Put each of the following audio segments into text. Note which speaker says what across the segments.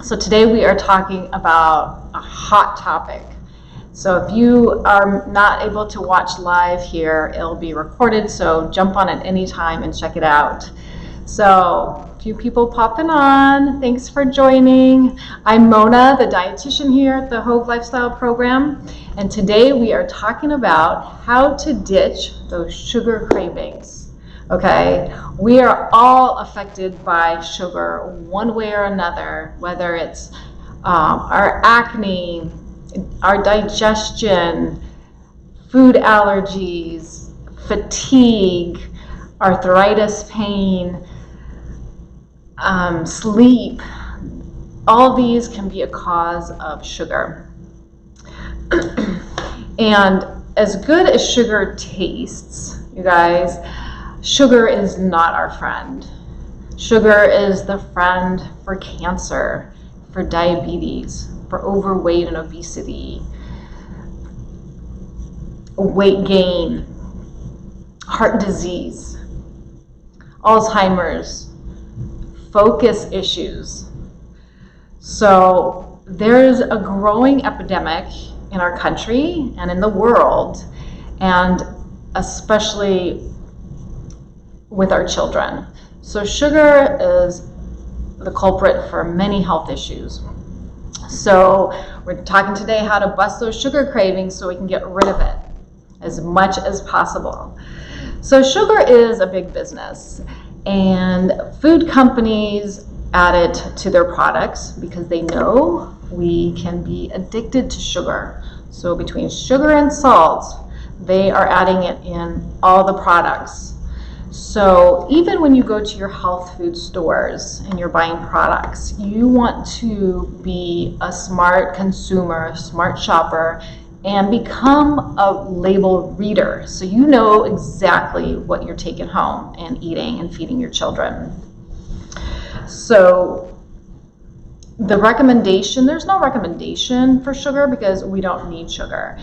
Speaker 1: So today we are talking about a hot topic. So if you are not able to watch live here, it'll be recorded, so jump on it anytime and check it out. So a few people popping on. Thanks for joining. I'm Mona, the dietitian here at the Hove Lifestyle Program, and today we are talking about how to ditch those sugar cravings. Okay, we are all affected by sugar one way or another, whether it's our acne, our digestion, food allergies, fatigue, arthritis pain, sleep. All these can be a cause of sugar. And as good as sugar tastes, you guys, sugar is not our friend. Sugar is the friend for cancer, for diabetes, for overweight and obesity, weight gain, heart disease, Alzheimer's, focus issues. So there's a growing epidemic in our country and in the world, and especially with our children. So sugar is the culprit for many health issues. So we're talking today how to bust those sugar cravings so we can get rid of it as much as possible. So sugar is a big business, and food companies add it to their products because they know we can be addicted to sugar. So between sugar and salt, they are adding it in all the products. So even when you go to your health food stores and you're buying products, you want to be a smart consumer, a smart shopper, and become a label reader. So you know exactly what you're taking home and eating and feeding your children. So the recommendation, there's no recommendation for sugar because we don't need sugar,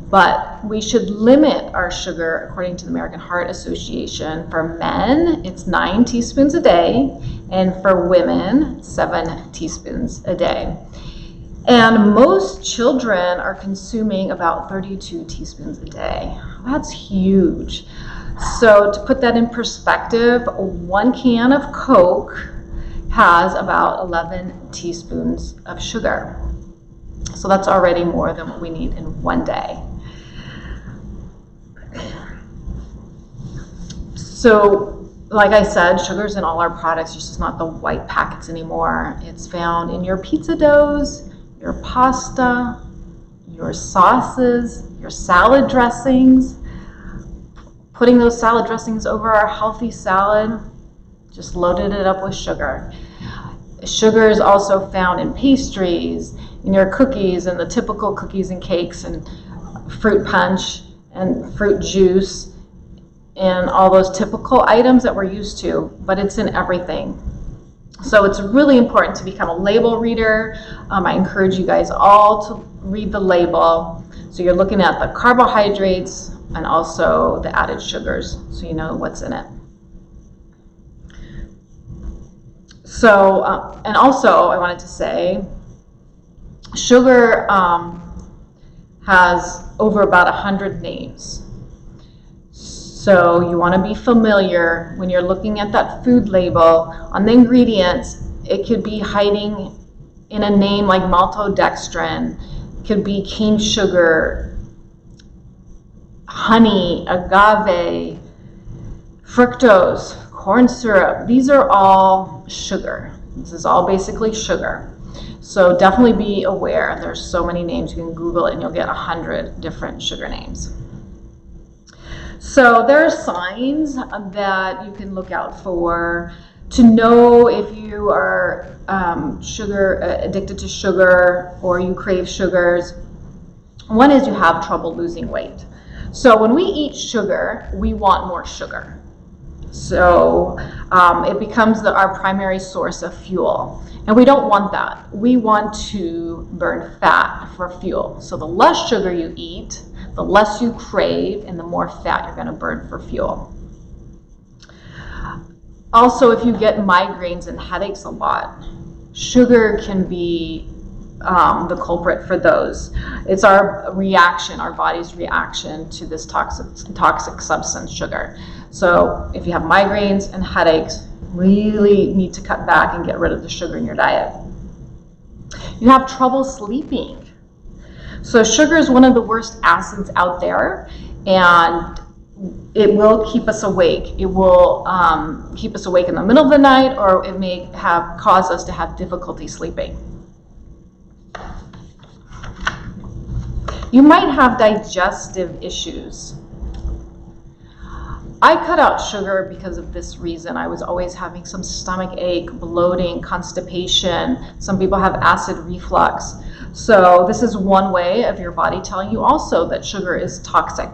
Speaker 1: but we should limit our sugar according to the American Heart Association. For men, it's 9 teaspoons a day, and for women, 7 teaspoons a day. And most children are consuming about 32 teaspoons a day. That's huge. So to put that in perspective, 1 can of Coke has about 11 teaspoons of sugar. So that's already more than what we need in one day. So like I said, sugar's in all our products, it's just not the white packets anymore. It's found in your pizza doughs, your pasta, your sauces, your salad dressings. Putting those salad dressings over our healthy salad, just loaded it up with sugar. Sugar is also found in pastries, in your cookies, and the typical cookies and cakes, and fruit punch, and fruit juice, and all those typical items that we're used to, but it's in everything. So it's really important to become a label reader. I encourage you guys all to read the label. So you're looking at the carbohydrates and also the added sugars, so you know what's in it. So, and also I wanted to say, sugar has over about 100 names. So you want to be familiar when you're looking at that food label on the ingredients. It could be hiding in a name like maltodextrin, it could be cane sugar, honey, agave, fructose, corn syrup. These are all sugar. This is all basically sugar. So definitely be aware. There's so many names. You can Google it and you'll get 100 different sugar names. So there are signs that you can look out for to know if you are addicted to sugar or you crave sugars. One is you have trouble losing weight. So when we eat sugar, we want more sugar. So it becomes our primary source of fuel. And we don't want that. We want to burn fat for fuel. So the less sugar you eat, the less you crave, and the more fat you're going to burn for fuel. Also, if you get migraines and headaches a lot, sugar can be the culprit for those. It's our reaction, our body's reaction to this toxic substance, sugar. So if you have migraines and headaches, really need to cut back and get rid of the sugar in your diet. You have trouble sleeping. So sugar is one of the worst acids out there, and it will keep us awake. It will keep us awake in the middle of the night, or it may cause us to have difficulty sleeping. You might have digestive issues. I cut out sugar because of this reason. I was always having some stomach ache, bloating, constipation. Some people have acid reflux. So this is one way of your body telling you also that sugar is toxic.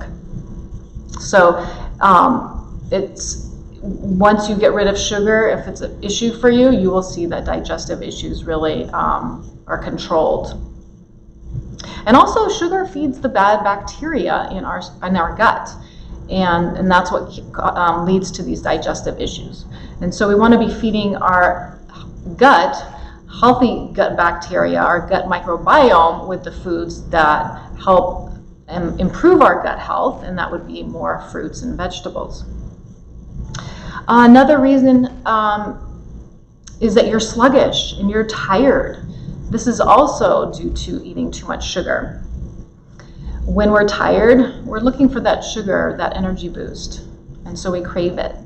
Speaker 1: So once you get rid of sugar, if it's an issue for you, you will see that digestive issues really are controlled. And also, sugar feeds the bad bacteria in our gut, and that's what leads to these digestive issues. And so we want to be feeding our gut, healthy gut bacteria, our gut microbiome, with the foods that help improve our gut health, and that would be more fruits and vegetables. Another reason is that you're sluggish and you're tired. This is also due to eating too much sugar. When we're tired, we're looking for that sugar, that energy boost, and so we crave it.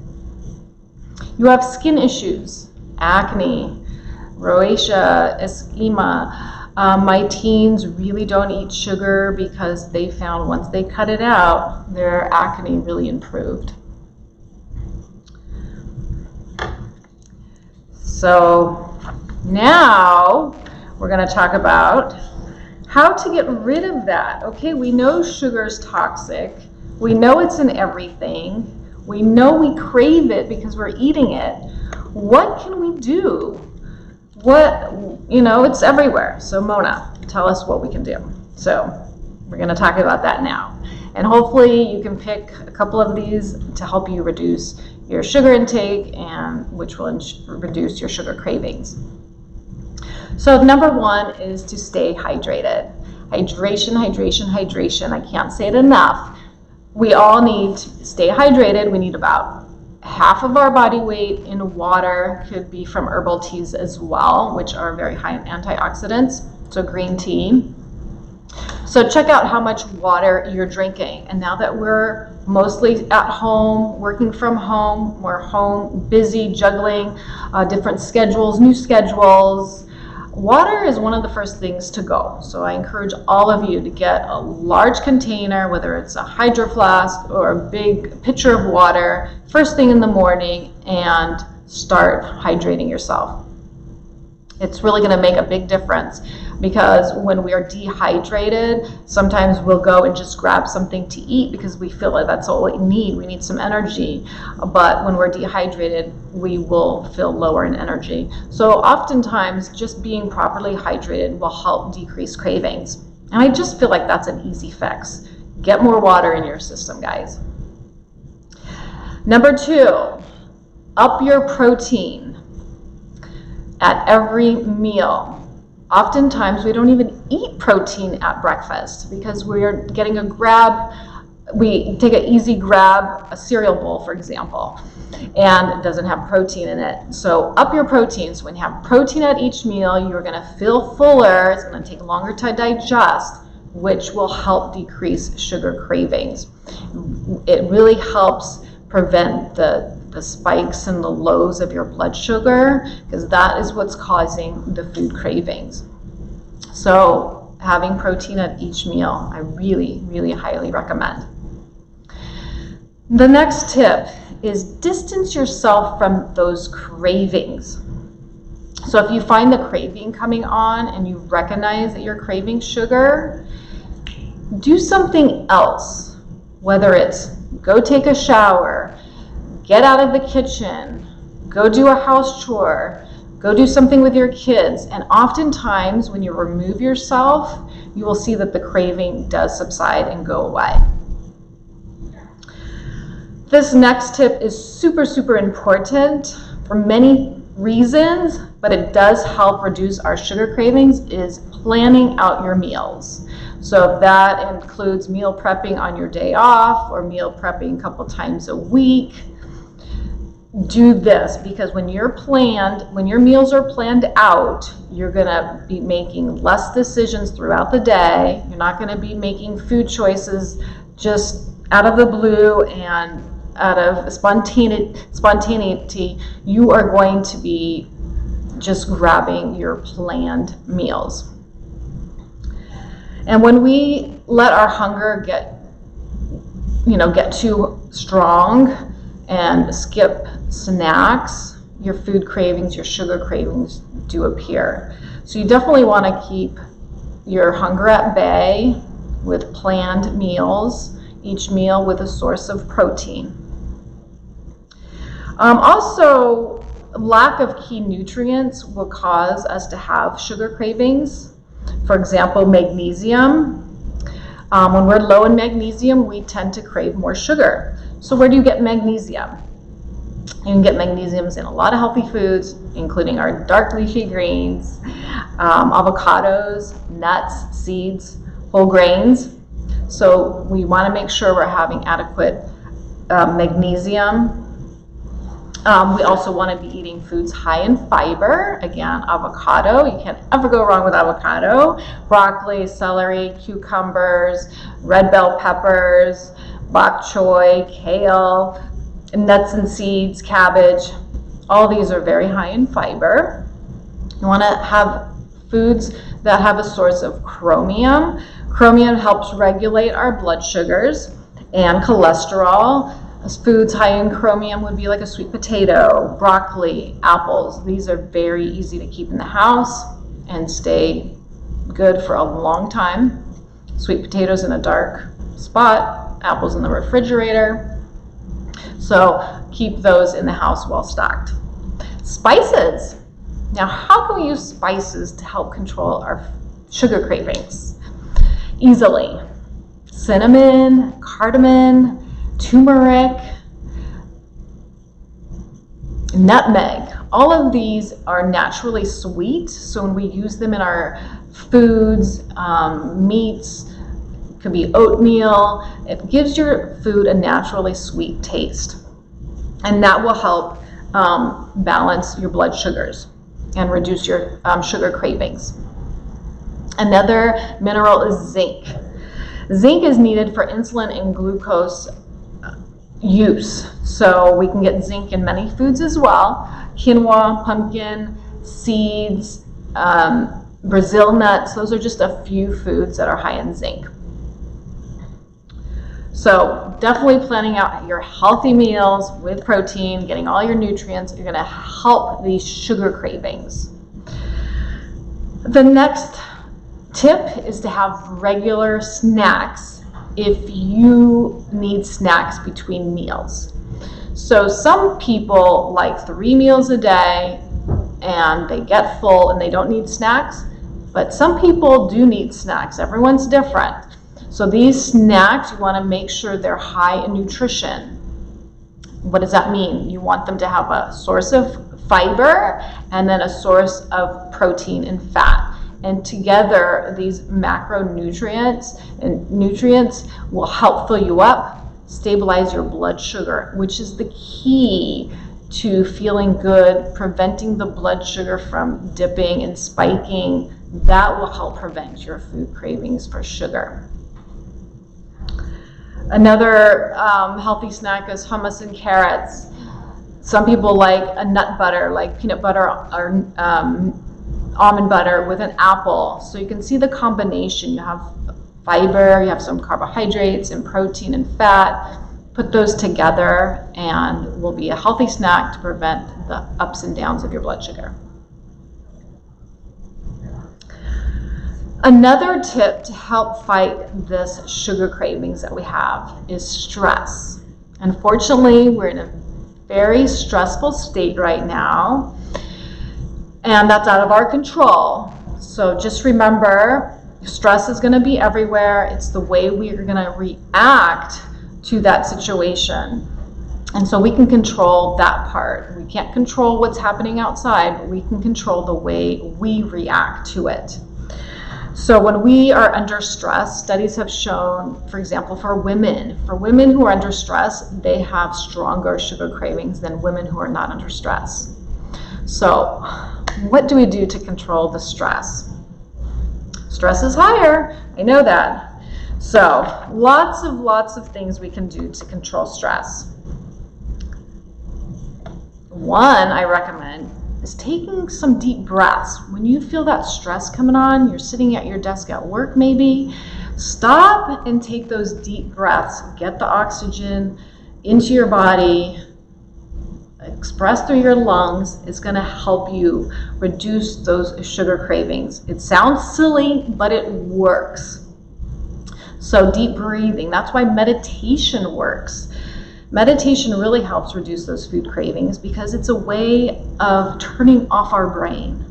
Speaker 1: You have skin issues, acne, rosacea, eczema. My teens really don't eat sugar because they found once they cut it out, their acne really improved. So now we're going to talk about how to get rid of that. Okay, we know sugar's toxic. We know it's in everything. We know we crave it because we're eating it. What can we do? It's everywhere. So Mona, tell us what we can do. So we're going to talk about that now. And hopefully you can pick a couple of these to help you reduce your sugar intake, and which will reduce your sugar cravings. So number one is to stay hydrated. Hydration, hydration, hydration. I can't say it enough. We all need to stay hydrated. We need about half of our body weight in water. Could be from herbal teas as well, which are very high in antioxidants. So green tea. So check out how much water you're drinking. And now that we're mostly at home, working from home, we're home, busy, juggling different schedules, new schedules, water is one of the first things to go. So I encourage all of you to get a large container, whether it's a hydro flask or a big pitcher of water, first thing in the morning, and start hydrating yourself. It's really going to make a big difference, because when we are dehydrated, sometimes we'll go and just grab something to eat because we feel like that's all we need. We need some energy. But when we're dehydrated, we will feel lower in energy. So oftentimes, just being properly hydrated will help decrease cravings. And I just feel like that's an easy fix. Get more water in your system, guys. Number two, up your protein at every meal. Oftentimes we don't even eat protein at breakfast because we're getting a grab. We take an easy grab, a cereal bowl, for example, and it doesn't have protein in it. So up your protein. So when you have protein at each meal, you're going to feel fuller. It's going to take longer to digest, which will help decrease sugar cravings. It really helps prevent the spikes and the lows of your blood sugar, because that is what's causing the food cravings. So having protein at each meal, I really, really highly recommend. The next tip is distance yourself from those cravings. So if you find the craving coming on and you recognize that you're craving sugar, do something else, whether it's go take a shower, get out of the kitchen, go do a house chore, go do something with your kids. And oftentimes when you remove yourself, you will see that the craving does subside and go away. This next tip is super, super important for many reasons, but it does help reduce our sugar cravings, is planning out your meals. So if that includes meal prepping on your day off or meal prepping a couple times a week, do this, because when your meals are planned out, you're gonna be making less decisions throughout the day. You're not gonna be making food choices just out of the blue and out of spontaneity. You are going to be just grabbing your planned meals. And when we let our hunger get too strong and skip snacks, your food cravings, your sugar cravings do appear. So you definitely want to keep your hunger at bay with planned meals, each meal with a source of protein. Also, lack of key nutrients will cause us to have sugar cravings. For example, magnesium. When we're low in magnesium, we tend to crave more sugar. So where do you get magnesium? You can get magnesiums in a lot of healthy foods, including our dark leafy greens, avocados, nuts, seeds, whole grains. So we want to make sure we're having adequate magnesium. We also want to be eating foods high in fiber. Again, avocado, you can't ever go wrong with avocado. Broccoli, celery, cucumbers, red bell peppers, bok choy, kale, nuts and seeds, cabbage. All these are very high in fiber. You want to have foods that have a source of chromium. Chromium helps regulate our blood sugars and cholesterol. Foods high in chromium would be like a sweet potato, broccoli, apples. These are very easy to keep in the house and stay good for a long time. Sweet potatoes in a dark spot, apples in the refrigerator. So keep those in the house well stocked. Spices. Now, how can we use spices to help control our sugar cravings? Easily. Cinnamon, cardamom, turmeric, nutmeg. All of these are naturally sweet, so when we use them in our foods, meats, it could be oatmeal, it gives your food a naturally sweet taste. And that will help balance your blood sugars and reduce your sugar cravings. Another mineral is zinc. Zinc is needed for insulin and glucose use. So we can get zinc in many foods as well. Quinoa, pumpkin, seeds, Brazil nuts. Those are just a few foods that are high in zinc. So definitely planning out your healthy meals with protein, getting all your nutrients, are going to help these sugar cravings. The next tip is to have regular snacks if you need snacks between meals. So some people like 3 meals a day and they get full and they don't need snacks, but some people do need snacks. Everyone's different. So these snacks, you want to make sure they're high in nutrition. What does that mean? You want them to have a source of fiber and then a source of protein and fat. And together, these macronutrients and nutrients will help fill you up, stabilize your blood sugar, which is the key to feeling good, preventing the blood sugar from dipping and spiking. That will help prevent your food cravings for sugar. Another healthy snack is hummus and carrots. Some people like a nut butter, like peanut butter or almond butter with an apple. So you can see the combination. You have fiber, you have some carbohydrates and protein and fat. Put those together and will be a healthy snack to prevent the ups and downs of your blood sugar. Another tip to help fight this sugar cravings that we have is stress. Unfortunately, we're in a very stressful state right now, and that's out of our control. So just remember, stress is going to be everywhere. It's the way we are going to react to that situation. And so we can control that part. We can't control what's happening outside, but we can control the way we react to it. So when we are under stress, studies have shown, for example, for women who are under stress, they have stronger sugar cravings than women who are not under stress. So what do we do to control the stress? Stress is higher, I know that. So lots of things we can do to control stress. One I recommend is taking some deep breaths. When you feel that stress coming on, you're sitting at your desk at work maybe, stop and take those deep breaths. Get the oxygen into your body, express through your lungs. It's going to help you reduce those sugar cravings. It sounds silly, but it works. So deep breathing, that's why meditation works. Meditation really helps reduce those food cravings because it's a way of turning off our brain.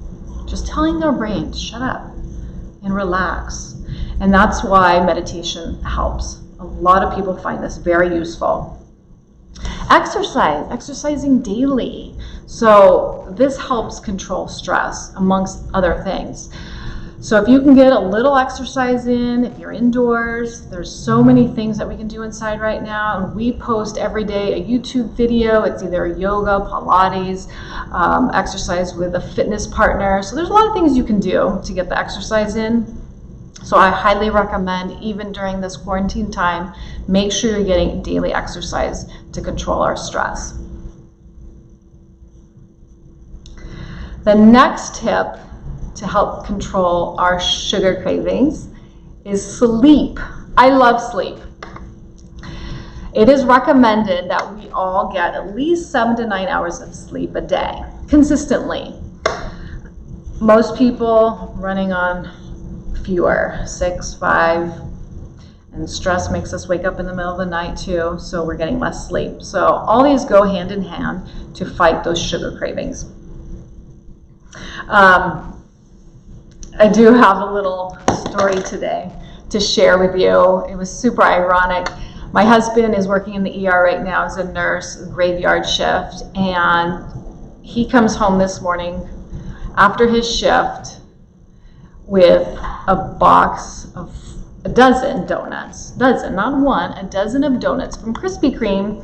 Speaker 1: Just telling our brain to shut up and relax. And that's why meditation helps. A lot of people find this very useful. Exercising daily. So this helps control stress, amongst other things. So if you can get a little exercise in, if you're indoors, there's so many things that we can do inside right now. And we post every day a YouTube video. It's either yoga, Pilates, exercise with a fitness partner. So there's a lot of things you can do to get the exercise in. So I highly recommend, even during this quarantine time, make sure you're getting daily exercise to control our stress. The next tip to help control our sugar cravings is sleep. I love sleep. It is recommended that we all get at least 7 to 9 hours of sleep a day, consistently. Most people running on fewer, 6, 5, and stress makes us wake up in the middle of the night too, so we're getting less sleep. So all these go hand in hand to fight those sugar cravings. I do have a little story today to share with you. It was super ironic. My husband is working in the ER right now as a nurse, graveyard shift, and he comes home this morning after his shift with a box of a dozen donuts. Not one, a dozen of donuts from Krispy Kreme.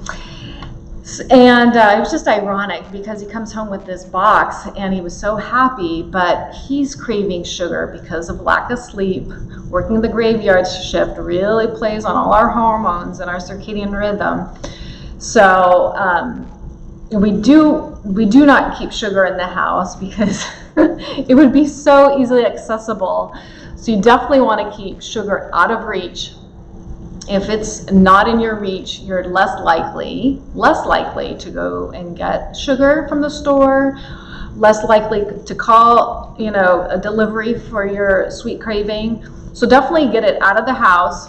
Speaker 1: And it was just ironic because he comes home with this box and he was so happy, but he's craving sugar because of lack of sleep. Working the graveyard shift really plays on all our hormones and our circadian rhythm. So we do not keep sugar in the house because it would be so easily accessible. So you definitely want to keep sugar out of reach. If it's not in your reach, you're less likely to go and get sugar from the store, less likely to call, a delivery for your sweet craving. So definitely get it out of the house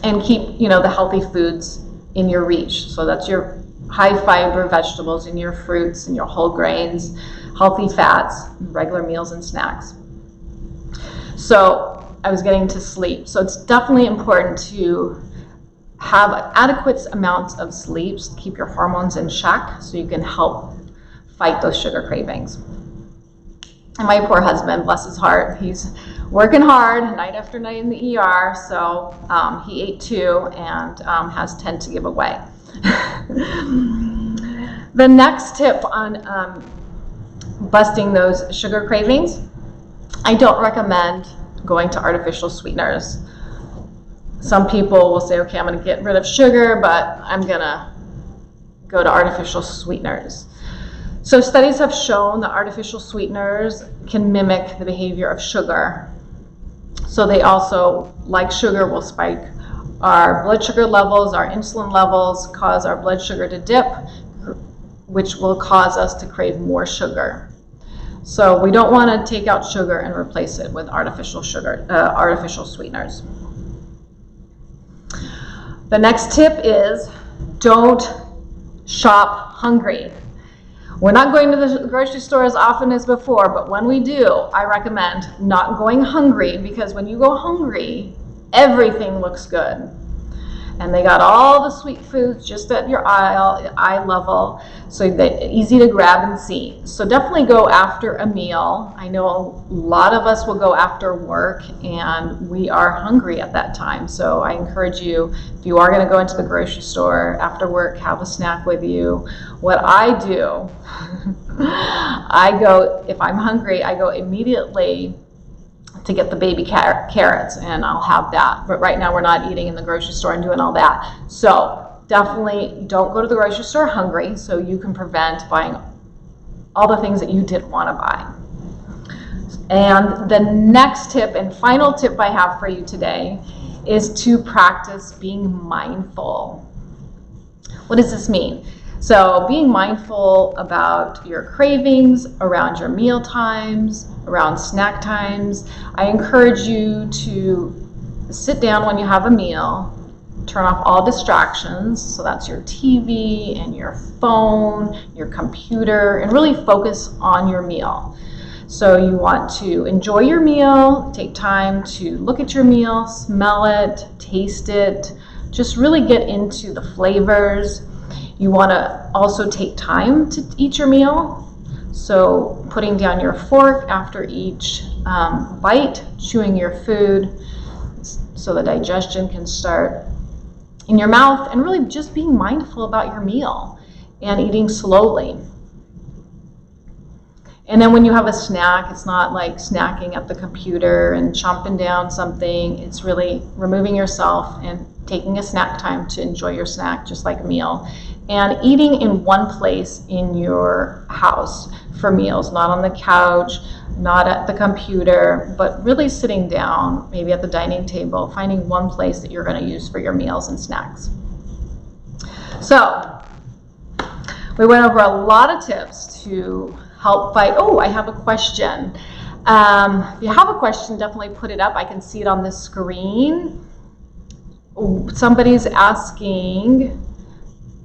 Speaker 1: and keep, the healthy foods in your reach. So that's your high fiber vegetables and your fruits and your whole grains, healthy fats, regular meals and snacks. So I was getting to sleep. So it's definitely important to have adequate amounts of sleep to keep your hormones in check so you can help fight those sugar cravings. And my poor husband, bless his heart, he's working hard night after night in the ER, so he ate too and has 10 to give away. The next tip on busting those sugar cravings, I don't recommend going to artificial sweeteners. Some people will say, okay, I'm going to get rid of sugar, but I'm going to go to artificial sweeteners. So studies have shown that artificial sweeteners can mimic the behavior of sugar. So they also, like sugar, will spike our blood sugar levels, our insulin levels, cause our blood sugar to dip, which will cause us to crave more sugar. So we don't want to take out sugar and replace it with artificial sweeteners. The next tip is don't shop hungry. We're not going to the grocery store as often as before, but when we do, I recommend not going hungry, because when you go hungry, everything looks good. And they got all the sweet foods just at your eye level, so they're easy to grab and see. So definitely go after a meal. I know a lot of us will go after work, and we are hungry at that time. So I encourage you, if you are going to go into the grocery store after work, have a snack with you. What I do, if I'm hungry, I go immediately to get the baby carrots, and I'll have that. But right now we're not eating in the grocery store and doing all that. So definitely don't go to the grocery store hungry, so you can prevent buying all the things that you didn't want to buy. And the next tip and final tip I have for you today is to practice being mindful. What does this mean? So being mindful about your cravings, around your meal times, around snack times. I encourage you to sit down when you have a meal, turn off all distractions. So that's your TV and your phone, your computer, and really focus on your meal. So you want to enjoy your meal, take time to look at your meal, smell it, taste it, just really get into the flavors. You want to also take time to eat your meal. So putting down your fork after each bite, chewing your food so the digestion can start in your mouth, and really just being mindful about your meal and eating slowly. And then when you have a snack, it's not like snacking at the computer and chomping down something. It's really removing yourself and taking a snack time to enjoy your snack, just like a meal. And eating in one place in your house for meals, not on the couch, not at the computer, but really sitting down, maybe at the dining table, finding one place that you're going to use for your meals and snacks. So we went over a lot of tips to help fight. Oh, I have a question. If you have a question, definitely put it up. I can see it on the screen. Somebody's asking,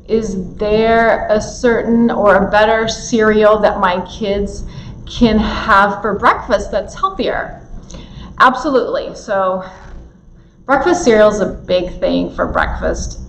Speaker 1: is there a certain or a better cereal that my kids can have for breakfast that's healthier? Absolutely. So breakfast cereal is a big thing for breakfast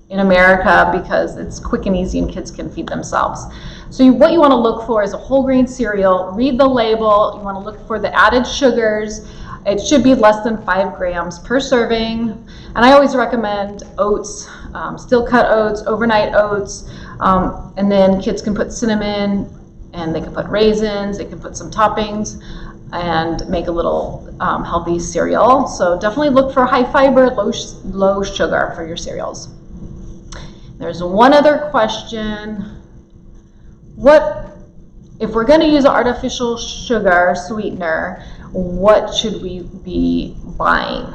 Speaker 1: in America because it's quick and easy and kids can feed themselves. So what you want to look for is a whole grain cereal. Read the label. You want to look for the added sugars. It should be less than 5 grams per serving. And I always recommend oats, steel cut oats, overnight oats, and then kids can put cinnamon, and they can put raisins, they can put some toppings, and make a little healthy cereal. So definitely look for high fiber, low sugar for your cereals. There's one other question. What, if we're going to use artificial sugar sweetener, what should we be buying?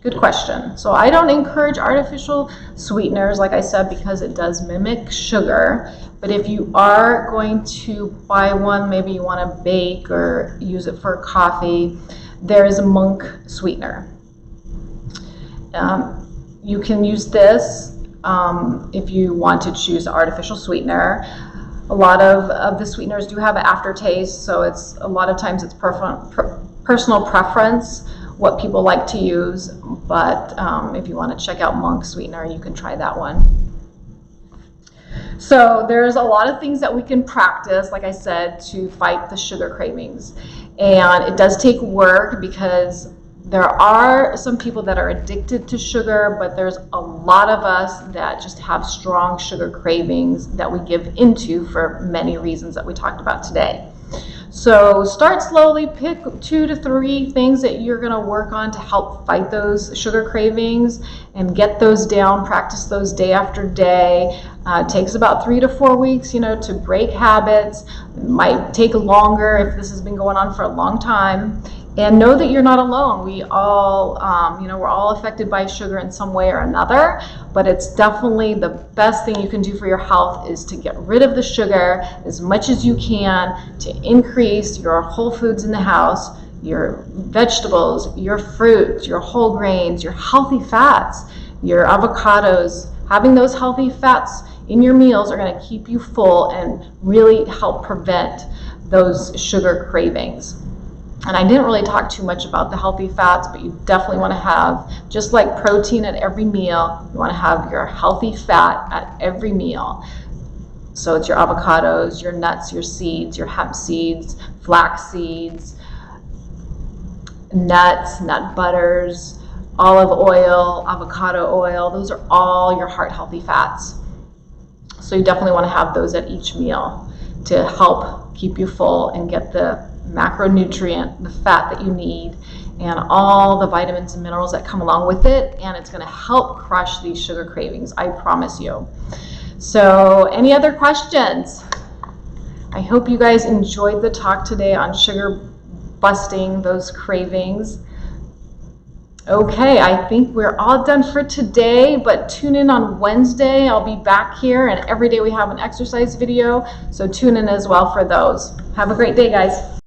Speaker 1: Good question. So I don't encourage artificial sweeteners, like I said, because it does mimic sugar. But if you are going to buy one, maybe you want to bake or use it for coffee, there is a Monk sweetener. You can use this if you want to choose artificial sweetener. A lot of the sweeteners do have an aftertaste, so it's a lot of times it's personal preference what people like to use, but if you want to check out Monk sweetener, you can try that one. So there's a lot of things that we can practice, like I said, to fight the sugar cravings. And it does take work because there are some people that are addicted to sugar, but there's a lot of us that just have strong sugar cravings that we give into for many reasons that we talked about today. So start slowly, pick 2 to 3 things that you're going to work on to help fight those sugar cravings and get those down, practice those day after day. It takes about 3 to 4 weeks, to break habits. It might take longer if this has been going on for a long time. And know that you're not alone. We all, we're all affected by sugar in some way or another, but it's definitely the best thing you can do for your health is to get rid of the sugar as much as you can, to increase your whole foods in the house, your vegetables, your fruits, your whole grains, your healthy fats, your avocados. Having those healthy fats in your meals are going to keep you full and really help prevent those sugar cravings. And I didn't really talk too much about the healthy fats, but you definitely want to have, just like protein at every meal, you want to have your healthy fat at every meal. So it's your avocados, your nuts, your seeds, your hemp seeds, flax seeds, nuts, nut butters, olive oil, avocado oil. Those are all your heart healthy fats. So you definitely want to have those at each meal to help keep you full and get the macronutrient, the fat that you need, and all the vitamins and minerals that come along with it. And it's going to help crush these sugar cravings, I promise you. So any other questions? I hope you guys enjoyed the talk today on sugar busting those cravings. Okay, I think we're all done for today, but tune in on Wednesday. I'll be back here, and every day we have an exercise video, so tune in as well for those. Have a great day, guys.